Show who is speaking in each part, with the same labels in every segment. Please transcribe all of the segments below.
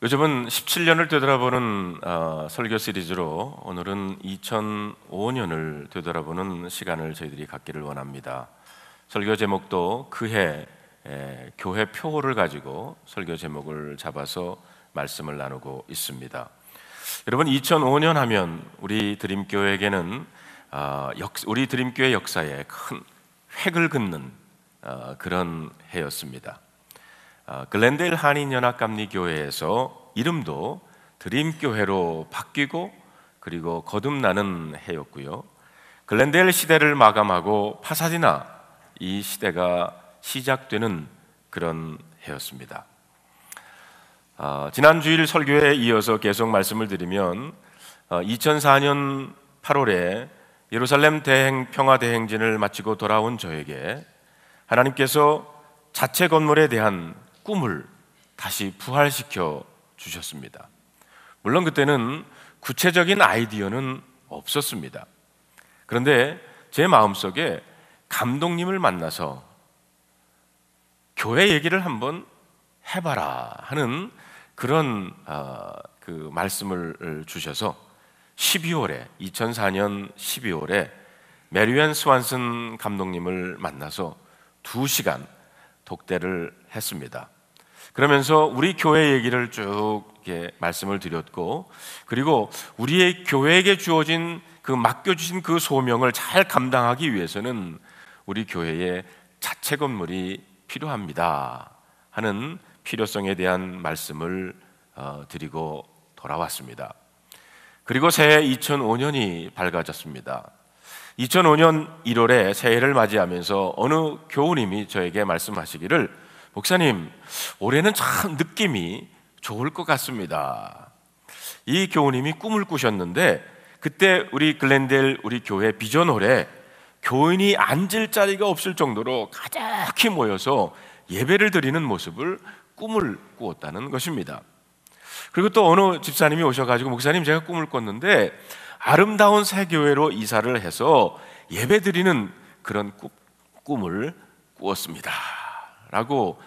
Speaker 1: 요즘은 17년을 되돌아보는 설교 시리즈로 오늘은 2005년을 되돌아보는 시간을 저희들이 갖기를 원합니다. 설교 제목도 그해 교회 표를 가지고 설교 제목을 잡아서 말씀을 나누고 있습니다. 여러분, 2005년 하면 우리 드림교회에게는 우리 드림교회 역사에 큰 획을 긋는 그런 해였습니다. 글렌데일 한인연합감리교회에서 이름도 드림교회로 바뀌고 그리고 거듭나는 해였고요. 글렌데일 시대를 마감하고 파사디나 이 시대가 시작되는 그런 해였습니다. 지난 주일 설교에 이어서 계속 말씀을 드리면 2004년 8월에 예루살렘 평화대행진을 마치고 돌아온 저에게 하나님께서 자체 건물에 대한 꿈을 다시 부활시켜 주셨습니다. 물론 그때는 구체적인 아이디어는 없었습니다. 그런데 제 마음속에 감독님을 만나서 교회 얘기를 한번 해봐라 하는 그런 그 말씀을 주셔서 2004년 12월에 메리앤 스완슨 감독님을 만나서 2시간 독대를 했습니다. 그러면서 우리 교회 얘기를 쭉 이렇게 말씀을 드렸고, 그리고 우리의 교회에게 주어진 맡겨주신 그 소명을 잘 감당하기 위해서는 우리 교회에 자체 건물이 필요합니다 하는 필요성에 대한 말씀을 드리고 돌아왔습니다. 그리고 새해 2005년이 밝아졌습니다. 2005년 1월에 새해를 맞이하면서 어느 교우님이 저에게 말씀하시기를, 목사님, 올해는 참 느낌이 좋을 것 같습니다. 이 교우님이 꿈을 꾸셨는데, 그때 우리 글렌데일 우리 교회 비전홀에 교인이 앉을 자리가 없을 정도로 가득히 모여서 예배를 드리는 모습을 꿈을 꾸었다는 것입니다. 그리고 또 어느 집사님이 오셔가지고, 목사님, 제가 꿈을 꿨는데 아름다운 새 교회로 이사를 해서 예배 드리는 그런 꿈을 꾸었습니다 라고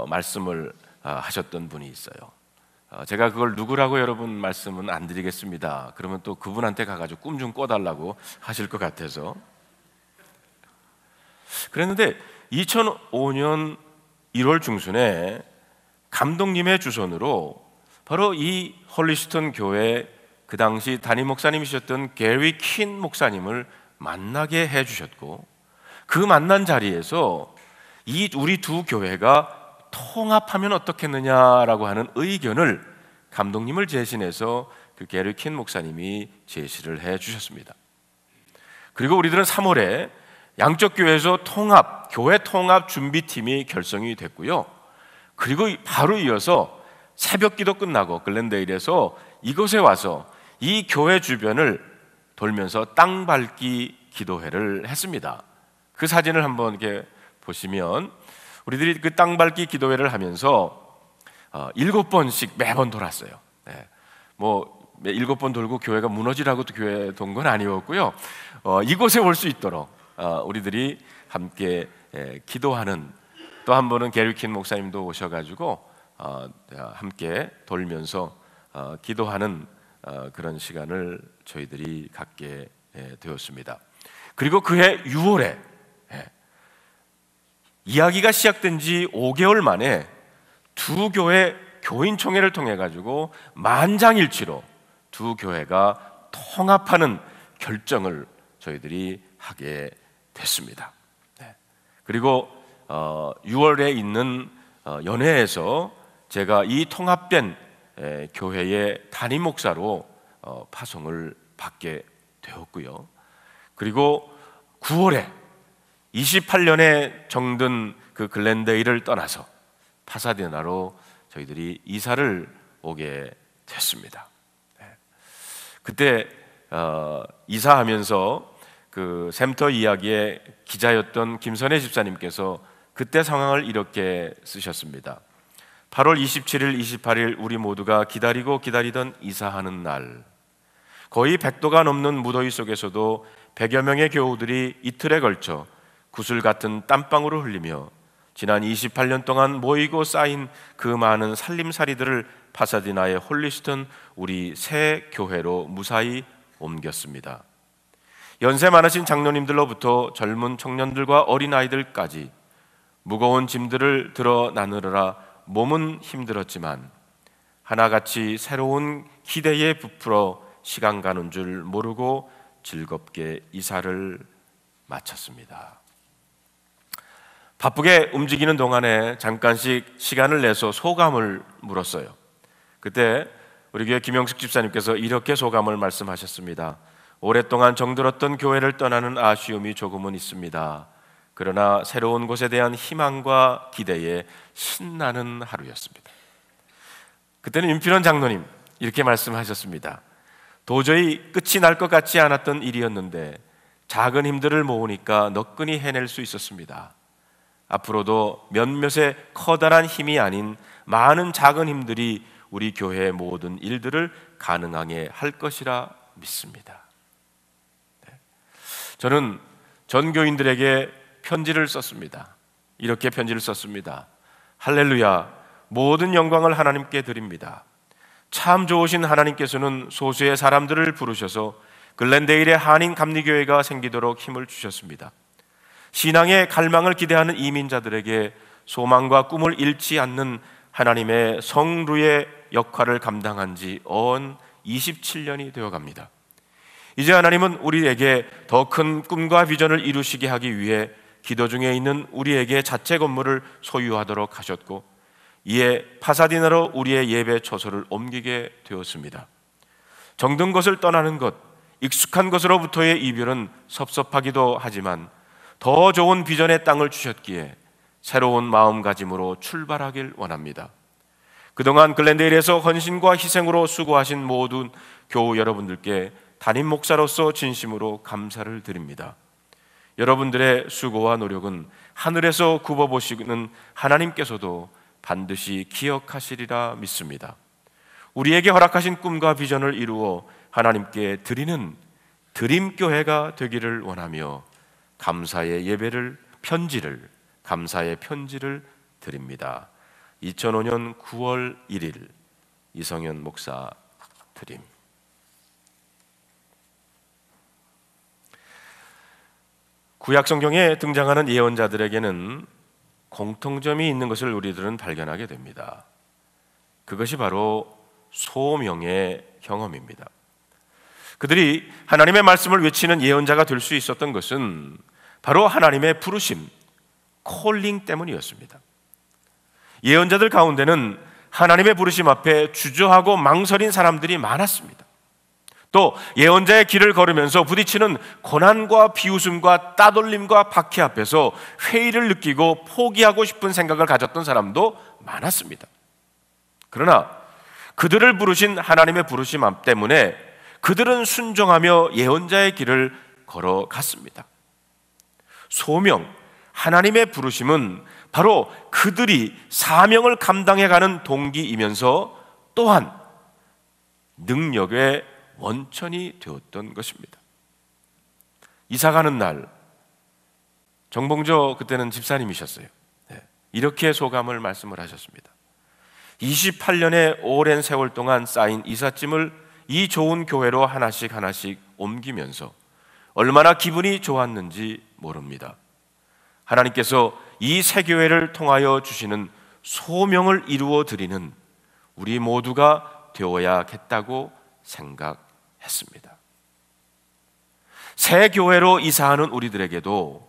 Speaker 1: 말씀을 하셨던 분이 있어요. 제가 그걸 누구라고 여러분 말씀은 안 드리겠습니다. 그러면 또 그분한테 가가지고 꿈 좀 꿔달라고 하실 것 같아서. 그랬는데 2005년 1월 중순에 감독님의 주선으로 바로 이 홀리스턴 교회 그 당시 담임 목사님이셨던 게리 킨 목사님을 만나게 해주셨고, 그 만난 자리에서 우리 두 교회가 통합하면 어떻겠느냐라고 하는 의견을 감독님을 대신해서 그 게리 킨 목사님이 제시를 해주셨습니다. 그리고 우리들은 3월에 양쪽 교회에서 교회 통합 준비팀이 결성이 됐고요. 그리고 바로 이어서 새벽 기도 끝나고 글렌데일에서 이곳에 와서 이 교회 주변을 돌면서 땅 밟기 기도회를 했습니다. 그 사진을 한번 이렇게 보시면, 우리들이 그 땅 밟기 기도회를 하면서 7번씩 매번 돌았어요. 네. 7번 돌고 교회가 무너지라고 교회 돈 건 아니었고요. 이곳에 올 수 있도록 우리들이 함께 기도하는, 또 한 번은 게리 킨 목사님도 오셔가지고 함께 돌면서 기도하는 그런 시간을 저희들이 갖게 되었습니다. 그리고 그해 6월에 이야기가 시작된 지 5개월 만에 두 교회 교인총회를 통해 가지고 만장일치로 두 교회가 통합하는 결정을 저희들이 하게 됐습니다. 그리고 6월에 있는 연회에서 제가 이 통합된 교회의 담임 목사로 파송을 받게 되었고요. 그리고 9월에 28년에 정든 그 글렌데일을 떠나서 파사디나로 저희들이 이사를 오게 됐습니다. 그때 이사하면서 그 샘터 이야기의 기자였던 김선혜 집사님께서 그때 상황을 이렇게 쓰셨습니다. 8월 27일, 28일 우리 모두가 기다리고 기다리던 이사하는 날, 거의 100도가 넘는 무더위 속에서도 100여 명의 교우들이 이틀에 걸쳐 구슬 같은 땀방울을 흘리며 지난 28년 동안 모이고 쌓인 그 많은 살림살이들을 파사디나의 홀리스턴 우리 새 교회로 무사히 옮겼습니다. 연세 많으신 장로님들로부터 젊은 청년들과 어린아이들까지 무거운 짐들을 들어 나누느라 몸은 힘들었지만 하나같이 새로운 기대에 부풀어 시간 가는 줄 모르고 즐겁게 이사를 마쳤습니다. 바쁘게 움직이는 동안에 잠깐씩 시간을 내서 소감을 물었어요. 그때 우리 교회 김영숙 집사님께서 이렇게 소감을 말씀하셨습니다. 오랫동안 정들었던 교회를 떠나는 아쉬움이 조금은 있습니다. 그러나 새로운 곳에 대한 희망과 기대에 신나는 하루였습니다. 그때는 윤필원 장로님 이렇게 말씀하셨습니다. 도저히 끝이 날 것 같지 않았던 일이었는데 작은 힘들을 모으니까 너끈히 해낼 수 있었습니다. 앞으로도 몇몇의 커다란 힘이 아닌 많은 작은 힘들이 우리 교회의 모든 일들을 가능하게 할 것이라 믿습니다. 저는 전 교인들에게 편지를 썼습니다. 이렇게 편지를 썼습니다. 할렐루야, 모든 영광을 하나님께 드립니다. 참 좋으신 하나님께서는 소수의 사람들을 부르셔서 글렌데일의 한인 감리교회가 생기도록 힘을 주셨습니다. 신앙의 갈망을 기대하는 이민자들에게 소망과 꿈을 잃지 않는 하나님의 성루의 역할을 감당한 지 언 27년이 되어갑니다. 이제 하나님은 우리에게 더 큰 꿈과 비전을 이루시게 하기 위해 기도 중에 있는 우리에게 자체 건물을 소유하도록 하셨고 이에 파사디나로 우리의 예배 처소를 옮기게 되었습니다. 정든 것을 떠나는 것, 익숙한 것으로부터의 이별은 섭섭하기도 하지만 더 좋은 비전의 땅을 주셨기에 새로운 마음가짐으로 출발하길 원합니다. 그동안 글렌데일에서 헌신과 희생으로 수고하신 모든 교우 여러분들께 담임 목사로서 진심으로 감사를 드립니다. 여러분들의 수고와 노력은 하늘에서 굽어보시는 하나님께서도 반드시 기억하시리라 믿습니다. 우리에게 허락하신 꿈과 비전을 이루어 하나님께 드리는 드림교회가 되기를 원하며 감사의 편지를 드립니다. 2005년 9월 1일 이성현 목사 드림. 구약 성경에 등장하는 예언자들에게는 공통점이 있는 것을 우리들은 발견하게 됩니다. 그것이 바로 소명의 경험입니다. 그들이 하나님의 말씀을 외치는 예언자가 될 수 있었던 것은 바로 하나님의 부르심, 콜링 때문이었습니다. 예언자들 가운데는 하나님의 부르심 앞에 주저하고 망설인 사람들이 많았습니다. 또 예언자의 길을 걸으면서 부딪히는 고난과 비웃음과 따돌림과 박해 앞에서 회의를 느끼고 포기하고 싶은 생각을 가졌던 사람도 많았습니다. 그러나 그들을 부르신 하나님의 부르심 때문에 그들은 순종하며 예언자의 길을 걸어갔습니다. 소명, 하나님의 부르심은 바로 그들이 사명을 감당해가는 동기이면서 또한 능력의 원천이 되었던 것입니다. 이사가는 날, 정봉조 그때는 집사님이셨어요. 이렇게 소감을 말씀을 하셨습니다. 28년의 오랜 세월 동안 쌓인 이삿짐을 이 좋은 교회로 하나씩 옮기면서 얼마나 기분이 좋았는지 모릅니다. 하나님께서 이 새 교회를 통하여 주시는 소명을 이루어 드리는 우리 모두가 되어야겠다고 생각했습니다. 새 교회로 이사하는 우리들에게도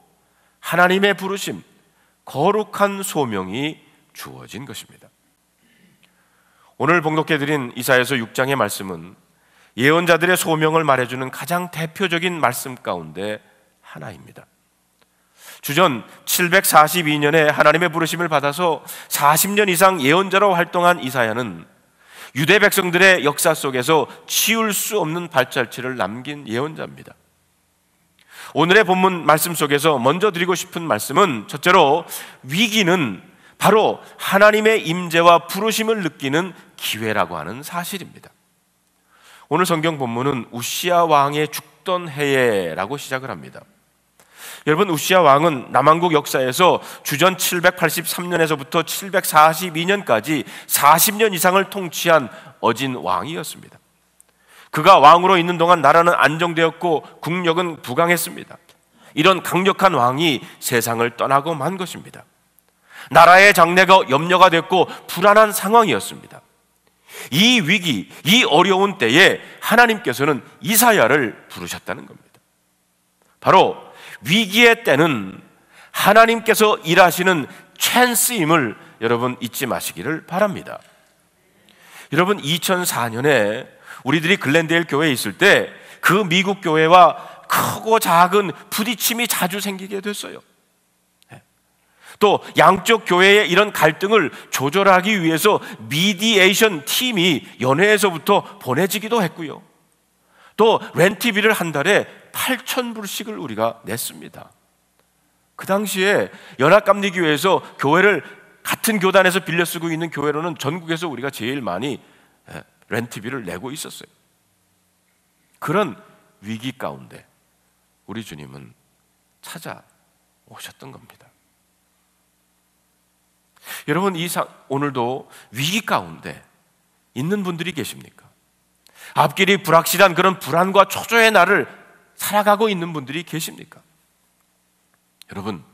Speaker 1: 하나님의 부르심, 거룩한 소명이 주어진 것입니다. 오늘 봉독해드린 이사야서 6장의 말씀은 예언자들의 소명을 말해주는 가장 대표적인 말씀 가운데 하나입니다. 주전 742년에 하나님의 부르심을 받아서 40년 이상 예언자로 활동한 이사야는 유대 백성들의 역사 속에서 치울 수 없는 발자취를 남긴 예언자입니다. 오늘의 본문 말씀 속에서 먼저 드리고 싶은 말씀은 첫째로 위기는 바로 하나님의 임재와 부르심을 느끼는 기회라고 하는 사실입니다. 오늘 성경 본문은 우시야 왕의 죽던 해에라고 시작을 합니다. 여러분, 우시야 왕은 남왕국 역사에서 주전 783년에서부터 742년까지 40년 이상을 통치한 어진 왕이었습니다. 그가 왕으로 있는 동안 나라는 안정되었고 국력은 부강했습니다. 이런 강력한 왕이 세상을 떠나고 만 것입니다. 나라의 장래가 염려가 됐고 불안한 상황이었습니다. 이 위기, 이 어려운 때에 하나님께서는 이사야를 부르셨다는 겁니다. 바로 위기의 때는 하나님께서 일하시는 찬스임을 여러분 잊지 마시기를 바랍니다. 여러분, 2004년에 우리들이 글렌데일 교회에 있을 때 그 미국 교회와 크고 작은 부딪힘이 자주 생기게 됐어요. 또 양쪽 교회의 이런 갈등을 조절하기 위해서 미디에이션 팀이 연회에서부터 보내지기도 했고요. 또 렌트비를 한 달에 8,000불씩을 우리가 냈습니다. 그 당시에 연합감리교회에서 교회를 같은 교단에서 빌려 쓰고 있는 교회로는 전국에서 우리가 제일 많이 렌트비를 내고 있었어요. 그런 위기 가운데 우리 주님은 찾아오셨던 겁니다. 여러분, 오늘도 위기 가운데 있는 분들이 계십니까? 앞길이 불확실한 그런 불안과 초조의 날을 살아가고 있는 분들이 계십니까? 여러분,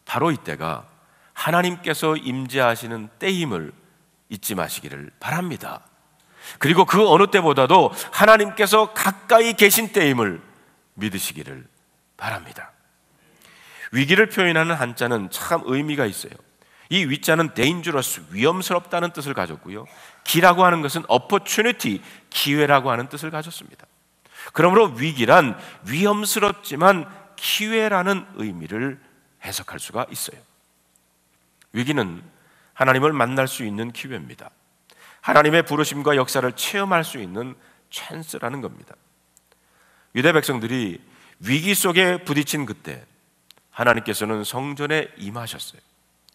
Speaker 1: 바로 이때가 하나님께서 임재하시는 때임을 잊지 마시기를 바랍니다. 그리고 그 어느 때보다도 하나님께서 가까이 계신 때임을 믿으시기를 바랍니다. 위기를 표현하는 한자는 참 의미가 있어요. 이 위자는 dangerous, 위험스럽다는 뜻을 가졌고요. 기라고 하는 것은 opportunity, 기회라고 하는 뜻을 가졌습니다. 그러므로 위기란 위험스럽지만 기회라는 의미를 해석할 수가 있어요. 위기는 하나님을 만날 수 있는 기회입니다. 하나님의 부르심과 역사를 체험할 수 있는 찬스라는 겁니다. 유대 백성들이 위기 속에 부딪힌 그때 하나님께서는 성전에 임하셨어요.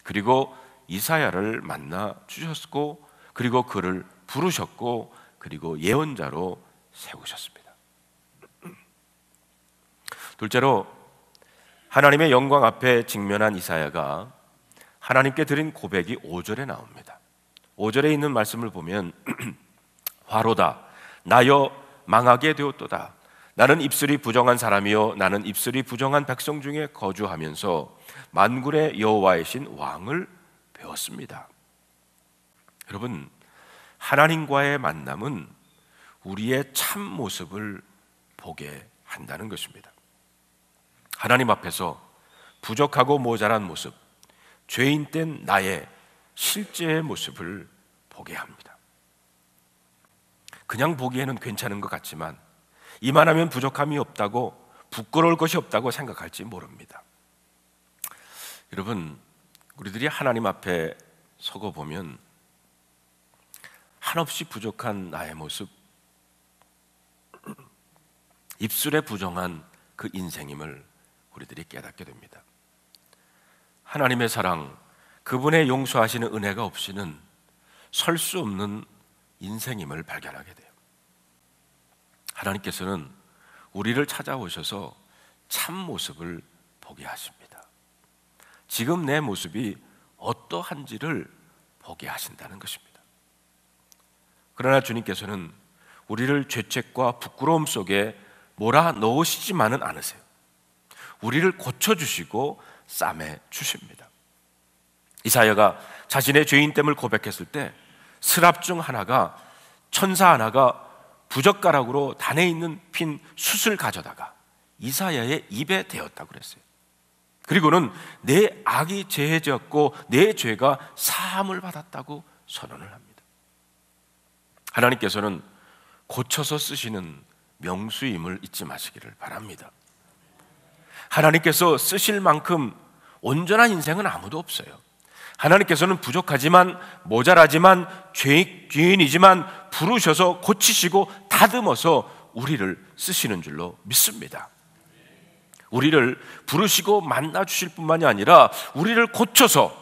Speaker 1: 그리고 이사야를 만나 주셨고, 그리고 그를 부르셨고, 그리고 예언자로 세우셨습니다. 둘째로, 하나님의 영광 앞에 직면한 이사야가 하나님께 드린 고백이 5절에 나옵니다. 5절에 있는 말씀을 보면 화로다, 나여 망하게 되었도다. 나는 입술이 부정한 사람이요, 나는 입술이 부정한 백성 중에 거주하면서 만군의 여호와이신 왕을 배웠습니다. 여러분, 하나님과의 만남은 우리의 참 모습을 보게 한다는 것입니다. 하나님 앞에서 부족하고 모자란 모습, 죄인된 나의 실제의 모습을 보게 합니다. 그냥 보기에는 괜찮은 것 같지만 이만하면 부족함이 없다고, 부끄러울 것이 없다고 생각할지 모릅니다. 여러분, 우리들이 하나님 앞에 서고 보면 한없이 부족한 나의 모습, 입술에 부정한 그 인생임을 우리들이 깨닫게 됩니다. 하나님의 사랑, 그분의 용서하시는 은혜가 없이는 설 수 없는 인생임을 발견하게 돼요. 하나님께서는 우리를 찾아오셔서 참 모습을 보게 하십니다. 지금 내 모습이 어떠한지를 보게 하신다는 것입니다. 그러나 주님께서는 우리를 죄책과 부끄러움 속에 몰아넣으시지만은 않으세요. 우리를 고쳐주시고 싸매 주십니다. 이사야가 자신의 죄인됨을 고백했을 때 스랍 중 하나가, 천사 하나가 부젓가락으로 단에 있는 핀 숯을 가져다가 이사야의 입에 대었다고 그랬어요. 그리고는 내 악이 제해졌고 내 죄가 사함을 받았다고 선언을 합니다. 하나님께서는 고쳐서 쓰시는 명수임을 잊지 마시기를 바랍니다. 하나님께서 쓰실 만큼 온전한 인생은 아무도 없어요. 하나님께서는 부족하지만, 모자라지만, 죄인이지만 부르셔서 고치시고 다듬어서 우리를 쓰시는 줄로 믿습니다. 우리를 부르시고 만나주실 뿐만이 아니라 우리를 고쳐서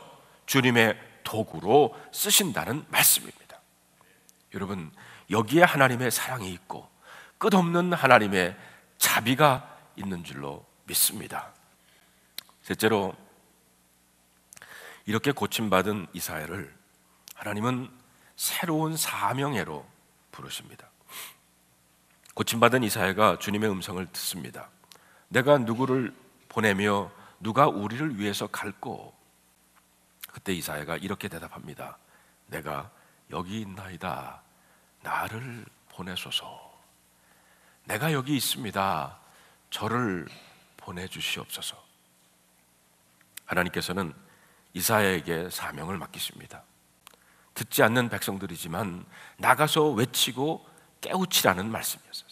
Speaker 1: 주님의 도구로 쓰신다는 말씀입니다. 여러분, 여기에 하나님의 사랑이 있고 끝없는 하나님의 자비가 있는 줄로 믿습니다. 셋째로, 이렇게 고침받은 이사야를 하나님은 새로운 사명회로 부르십니다. 고침받은 이사야가 주님의 음성을 듣습니다. 내가 누구를 보내며 누가 우리를 위해서 갈꼬? 그때 이사야가 이렇게 대답합니다. 내가 여기 있나이다. 나를 보내소서. 내가 여기 있습니다. 저를 보내주시옵소서. 하나님께서는 이사야에게 사명을 맡기십니다. 듣지 않는 백성들이지만 나가서 외치고 깨우치라는 말씀이었어요.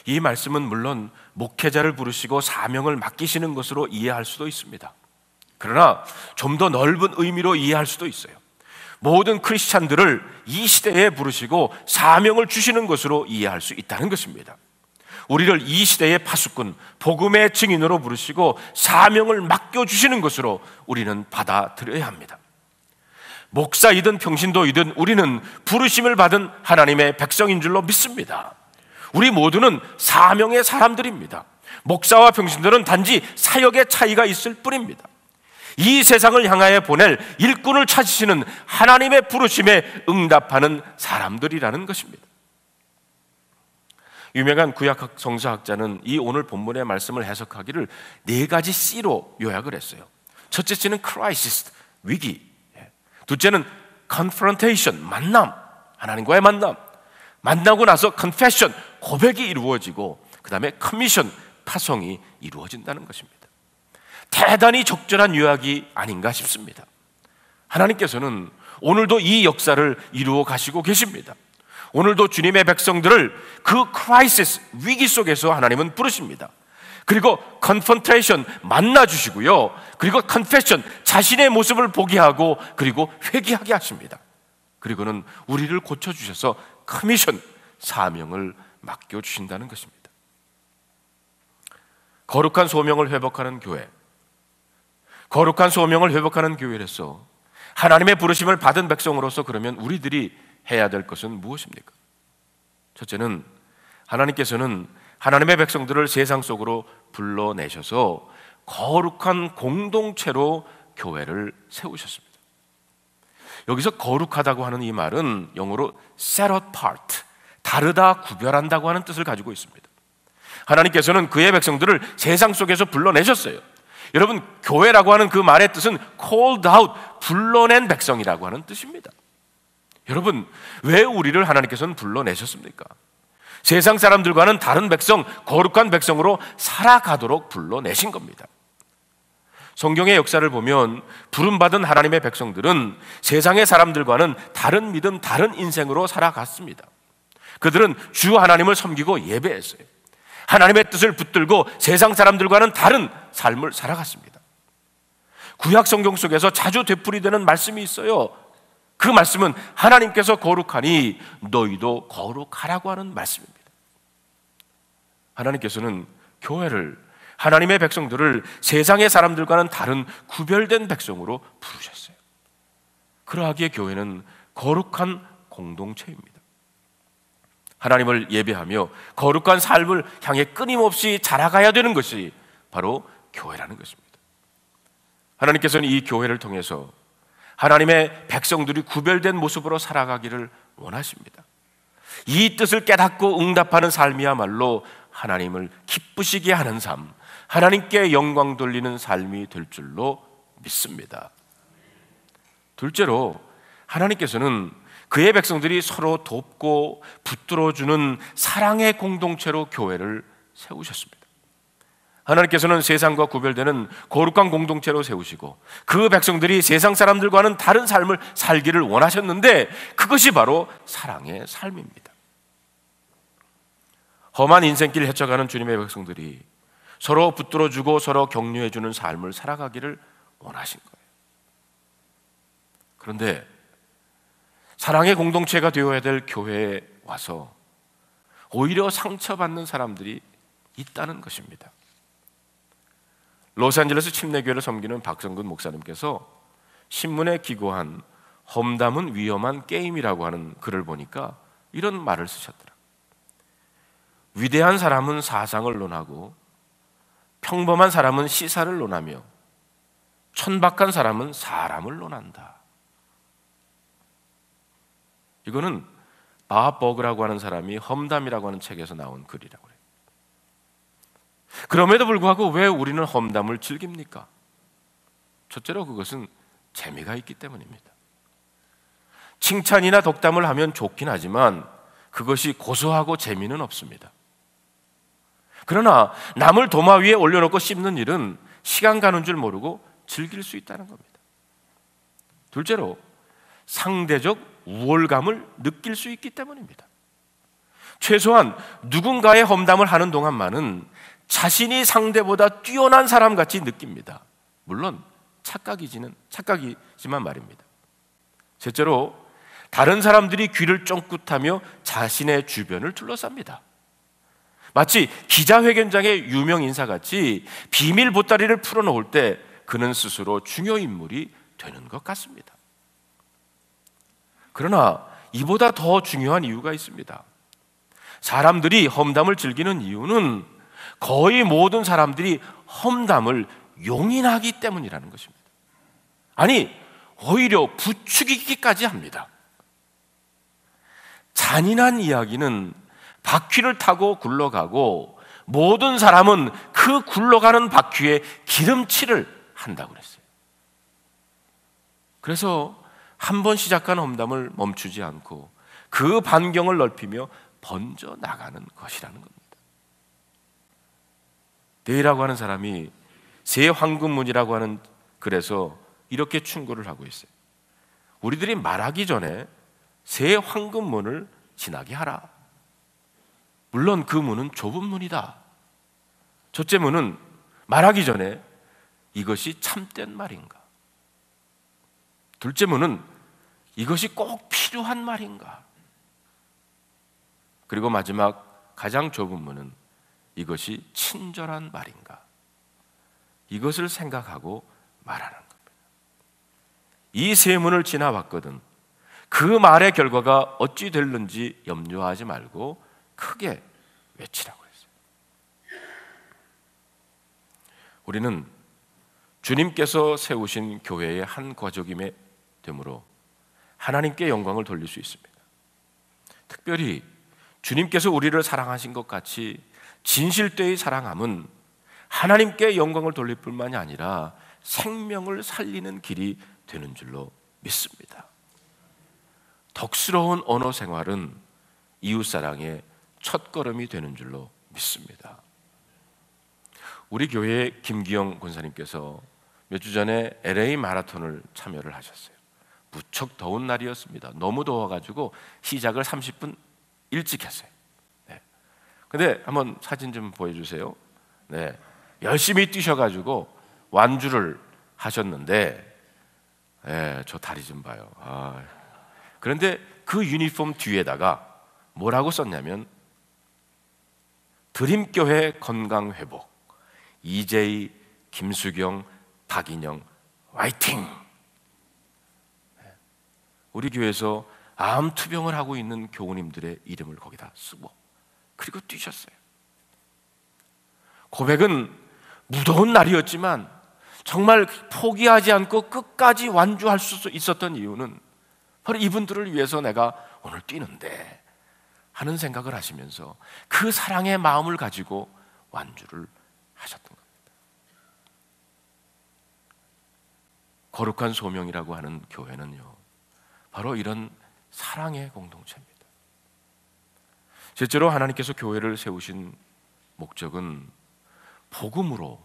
Speaker 1: 이 말씀은 물론 목회자를 부르시고 사명을 맡기시는 것으로 이해할 수도 있습니다. 그러나 좀 더 넓은 의미로 이해할 수도 있어요. 모든 크리스찬들을 이 시대에 부르시고 사명을 주시는 것으로 이해할 수 있다는 것입니다. 우리를 이 시대의 파수꾼, 복음의 증인으로 부르시고 사명을 맡겨주시는 것으로 우리는 받아들여야 합니다. 목사이든 평신도이든 우리는 부르심을 받은 하나님의 백성인 줄로 믿습니다. 우리 모두는 사명의 사람들입니다. 목사와 평신도는 단지 사역의 차이가 있을 뿐입니다. 이 세상을 향하여 보낼 일꾼을 찾으시는 하나님의 부르심에 응답하는 사람들이라는 것입니다. 유명한 구약 성서학자는 이 오늘 본문의 말씀을 해석하기를 4가지 C로 요약을 했어요. 첫째 C는 crisis, 위기. 둘째는 confrontation, 만남, 하나님과의 만남. 만나고 나서 confession, 고백이 이루어지고 그 다음에 commission, 파송이 이루어진다는 것입니다. 대단히 적절한 요약이 아닌가 싶습니다. 하나님께서는 오늘도 이 역사를 이루어 가시고 계십니다. 오늘도 주님의 백성들을 그 크라이시스, 위기 속에서 하나님은 부르십니다. 그리고 confrontation, 만나주시고요. 그리고 confession, 자신의 모습을 보게 하고 그리고 회개하게 하십니다. 그리고는 우리를 고쳐주셔서 커미션, 사명을 맡겨주신다는 것입니다. 거룩한 소명을 회복하는 교회, 거룩한 소명을 회복하는 교회로서 하나님의 부르심을 받은 백성으로서 그러면 우리들이 해야 될 것은 무엇입니까? 첫째는 하나님께서는 하나님의 백성들을 세상 속으로 불러내셔서 거룩한 공동체로 교회를 세우셨습니다. 여기서 거룩하다고 하는 이 말은 영어로 set apart, 다르다, 구별한다고 하는 뜻을 가지고 있습니다. 하나님께서는 그의 백성들을 세상 속에서 불러내셨어요. 여러분, 교회라고 하는 그 말의 뜻은 called out, 불러낸 백성이라고 하는 뜻입니다. 여러분, 왜 우리를 하나님께서는 불러내셨습니까? 세상 사람들과는 다른 백성, 거룩한 백성으로 살아가도록 불러내신 겁니다. 성경의 역사를 보면 부름받은 하나님의 백성들은 세상의 사람들과는 다른 믿음, 다른 인생으로 살아갔습니다. 그들은 주 하나님을 섬기고 예배했어요. 하나님의 뜻을 붙들고 세상 사람들과는 다른 삶을 살아갔습니다. 구약 성경 속에서 자주 되풀이되는 말씀이 있어요. 그 말씀은 하나님께서 거룩하니 너희도 거룩하라고 하는 말씀입니다. 하나님께서는 교회를, 하나님의 백성들을 세상의 사람들과는 다른 구별된 백성으로 부르셨어요. 그러하기에 교회는 거룩한 공동체입니다. 하나님을 예배하며 거룩한 삶을 향해 끊임없이 자라가야 되는 것이 바로 교회라는 것입니다. 하나님께서는 이 교회를 통해서 하나님의 백성들이 구별된 모습으로 살아가기를 원하십니다. 이 뜻을 깨닫고 응답하는 삶이야말로 하나님을 기쁘시게 하는 삶, 하나님께 영광 돌리는 삶이 될 줄로 믿습니다. 둘째로, 하나님께서는 그의 백성들이 서로 돕고 붙들어주는 사랑의 공동체로 교회를 세우셨습니다. 하나님께서는 세상과 구별되는 거룩한 공동체로 세우시고 그 백성들이 세상 사람들과는 다른 삶을 살기를 원하셨는데 그것이 바로 사랑의 삶입니다. 험한 인생길 헤쳐가는 주님의 백성들이 서로 붙들어주고 서로 격려해주는 삶을 살아가기를 원하신 거예요. 그런데 사랑의 공동체가 되어야 될 교회에 와서 오히려 상처받는 사람들이 있다는 것입니다. 로스앤젤레스 침례교회를 섬기는 박성근 목사님께서 신문에 기고한 험담은 위험한 게임이라고 하는 글을 보니까 이런 말을 쓰셨더라. 위대한 사람은 사상을 논하고 평범한 사람은 시사를 논하며 천박한 사람은 사람을 논한다. 이거는 바버그라고 하는 사람이 험담이라고 하는 책에서 나온 글이라고 해요. 그럼에도 불구하고 왜 우리는 험담을 즐깁니까? 첫째로 그것은 재미가 있기 때문입니다. 칭찬이나 덕담을 하면 좋긴 하지만 그것이 고소하고 재미는 없습니다. 그러나 남을 도마 위에 올려놓고 씹는 일은 시간 가는 줄 모르고 즐길 수 있다는 겁니다. 둘째로 상대적 우월감을 느낄 수 있기 때문입니다. 최소한 누군가의 험담을 하는 동안만은 자신이 상대보다 뛰어난 사람같이 느낍니다. 물론 착각이지만 말입니다. 셋째로 다른 사람들이 귀를 쫑긋하며 자신의 주변을 둘러쌉니다. 마치 기자회견장의 유명 인사같이 비밀 보따리를 풀어놓을 때 그는 스스로 중요 인물이 되는 것 같습니다. 그러나 이보다 더 중요한 이유가 있습니다. 사람들이 험담을 즐기는 이유는 거의 모든 사람들이 험담을 용인하기 때문이라는 것입니다. 아니, 오히려 부추기기까지 합니다. 잔인한 이야기는 바퀴를 타고 굴러가고 모든 사람은 그 굴러가는 바퀴에 기름칠을 한다고 그랬어요. 그래서 한 번 시작한 험담을 멈추지 않고 그 반경을 넓히며 번져 나가는 것이라는 겁니다. 데이라고 하는 사람이 새 황금문이라고 하는 글에서 이렇게 충고를 하고 있어요. 우리들이 말하기 전에 새 황금문을 지나게 하라. 물론 그 문은 좁은 문이다. 첫째 문은 말하기 전에 이것이 참된 말인가? 둘째 문은 이것이 꼭 필요한 말인가? 그리고 마지막 가장 좁은 문은 이것이 친절한 말인가? 이것을 생각하고 말하는 겁니다. 이 세 문을 지나봤거든 그 말의 결과가 어찌 될는지 염려하지 말고 크게 외치라고 했어요. 우리는 주님께서 세우신 교회의 한 가족임에 되므로 하나님께 영광을 돌릴 수 있습니다. 특별히 주님께서 우리를 사랑하신 것 같이 진실되이 사랑함은 하나님께 영광을 돌릴 뿐만이 아니라 생명을 살리는 길이 되는 줄로 믿습니다. 덕스러운 언어 생활은 이웃사랑의 첫걸음이 되는 줄로 믿습니다. 우리 교회 김기영 권사님께서 몇 주 전에 LA 마라톤을 참여를 하셨어요. 무척 더운 날이었습니다. 너무 더워가지고 시작을 30분 일찍 했어요. 근데 한번 사진 좀 보여주세요. 네, 열심히 뛰셔가지고 완주를 하셨는데, 저 다리 좀 봐요. 그런데 그 유니폼 뒤에다가 뭐라고 썼냐면 드림교회 건강회복 이재희, 김수경, 박인영 화이팅! 우리 교회에서 암 투병을 하고 있는 교우님들의 이름을 거기다 쓰고 그리고 뛰셨어요. 고백은 무더운 날이었지만 정말 포기하지 않고 끝까지 완주할 수 있었던 이유는 바로 이분들을 위해서 내가 오늘 뛰는데 하는 생각을 하시면서 그 사랑의 마음을 가지고 완주를 하셨던 겁니다. 거룩한 소명이라고 하는 교회는요, 바로 이런 사랑의 공동체입니다. 실제로 하나님께서 교회를 세우신 목적은 복음으로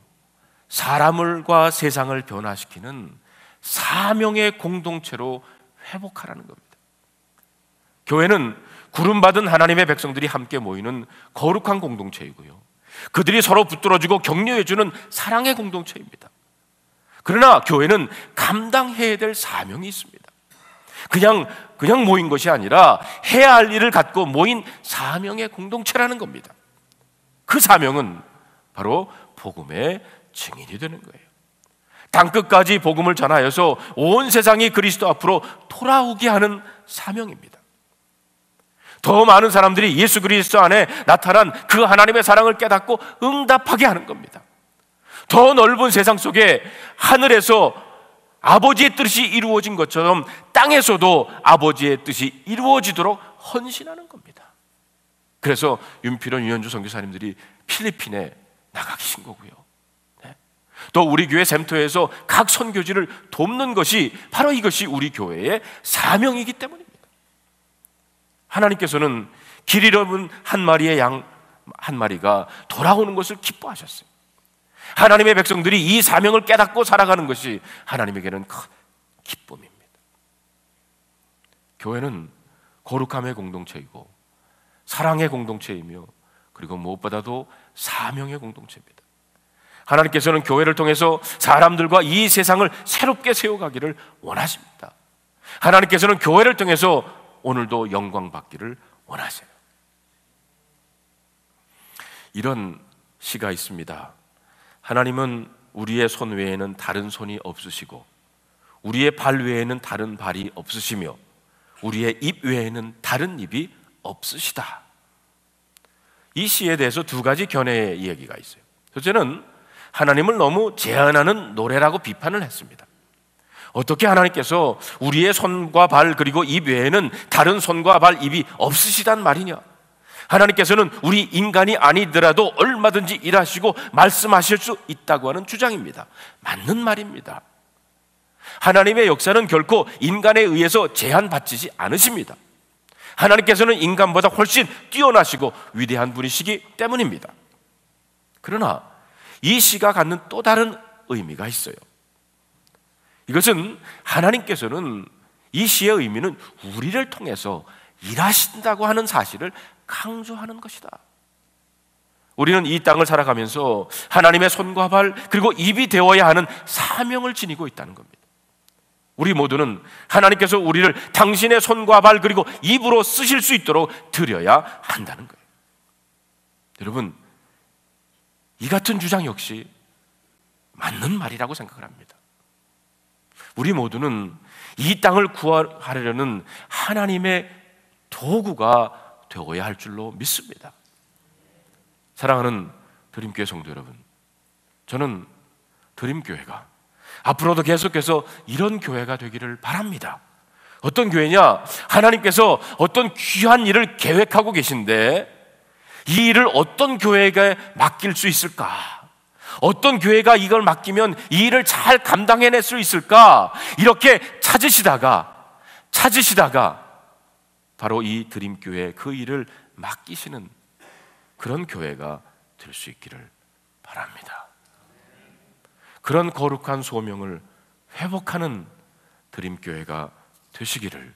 Speaker 1: 사람과 세상을 변화시키는 사명의 공동체로 회복하라는 겁니다. 교회는 구름받은 하나님의 백성들이 함께 모이는 거룩한 공동체이고요, 그들이 서로 붙들어주고 격려해주는 사랑의 공동체입니다. 그러나 교회는 감당해야 될 사명이 있습니다. 그냥 모인 것이 아니라 해야 할 일을 갖고 모인 사명의 공동체라는 겁니다. 그 사명은 바로 복음의 증인이 되는 거예요. 땅끝까지 복음을 전하여서 온 세상이 그리스도 앞으로 돌아오게 하는 사명입니다. 더 많은 사람들이 예수 그리스도 안에 나타난 그 하나님의 사랑을 깨닫고 응답하게 하는 겁니다. 더 넓은 세상 속에 하늘에서 아버지의 뜻이 이루어진 것처럼 땅에서도 아버지의 뜻이 이루어지도록 헌신하는 겁니다. 그래서 윤필원, 유현주 선교사님들이 필리핀에 나가 계신 거고요. 또 우리 교회 샘터에서 각 선교지를 돕는 것이 바로 이것이 우리 교회의 사명이기 때문입니다. 하나님께서는 길 잃어본 한 마리의 양 한 마리가 돌아오는 것을 기뻐하셨어요. 하나님의 백성들이 이 사명을 깨닫고 살아가는 것이 하나님에게는 큰 기쁨입니다. 교회는 거룩함의 공동체이고 사랑의 공동체이며 그리고 무엇보다도 사명의 공동체입니다. 하나님께서는 교회를 통해서 사람들과 이 세상을 새롭게 세워가기를 원하십니다. 하나님께서는 교회를 통해서 오늘도 영광 받기를 원하세요. 이런 시가 있습니다. 하나님은 우리의 손 외에는 다른 손이 없으시고 우리의 발 외에는 다른 발이 없으시며 우리의 입 외에는 다른 입이 없으시다. 이 시에 대해서 두 가지 견해의 이야기가 있어요. 첫째는 하나님을 너무 제한하는 노래라고 비판을 했습니다. 어떻게 하나님께서 우리의 손과 발 그리고 입 외에는 다른 손과 발, 입이 없으시단 말이냐? 하나님께서는 우리 인간이 아니더라도 얼마든지 일하시고 말씀하실 수 있다고 하는 주장입니다. 맞는 말입니다. 하나님의 역사는 결코 인간에 의해서 제한받지 않으십니다. 하나님께서는 인간보다 훨씬 뛰어나시고 위대한 분이시기 때문입니다. 그러나 이 시가 갖는 또 다른 의미가 있어요. 이것은 하나님께서는 이 시의 의미는 우리를 통해서 일하신다고 하는 사실을 강조하는 것이다. 우리는 이 땅을 살아가면서 하나님의 손과 발 그리고 입이 되어야 하는 사명을 지니고 있다는 겁니다. 우리 모두는 하나님께서 우리를 당신의 손과 발 그리고 입으로 쓰실 수 있도록 드려야 한다는 거예요. 여러분, 이 같은 주장 역시 맞는 말이라고 생각을 합니다. 우리 모두는 이 땅을 구하려는 하나님의 도구가 되어야 할 줄로 믿습니다. 사랑하는 드림교회 성도 여러분, 저는 드림교회가 앞으로도 계속해서 이런 교회가 되기를 바랍니다. 어떤 교회냐? 하나님께서 어떤 귀한 일을 계획하고 계신데 이 일을 어떤 교회에게 맡길 수 있을까? 어떤 교회가 이걸 맡기면 이 일을 잘 감당해낼 수 있을까? 이렇게 찾으시다가 바로 이 드림교회 그 일을 맡기시는 그런 교회가 될 수 있기를 바랍니다. 그런 거룩한 소명을 회복하는 드림교회가 되시기를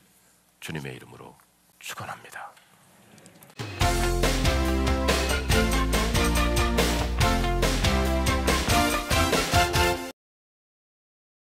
Speaker 1: 주님의 이름으로 축원합니다.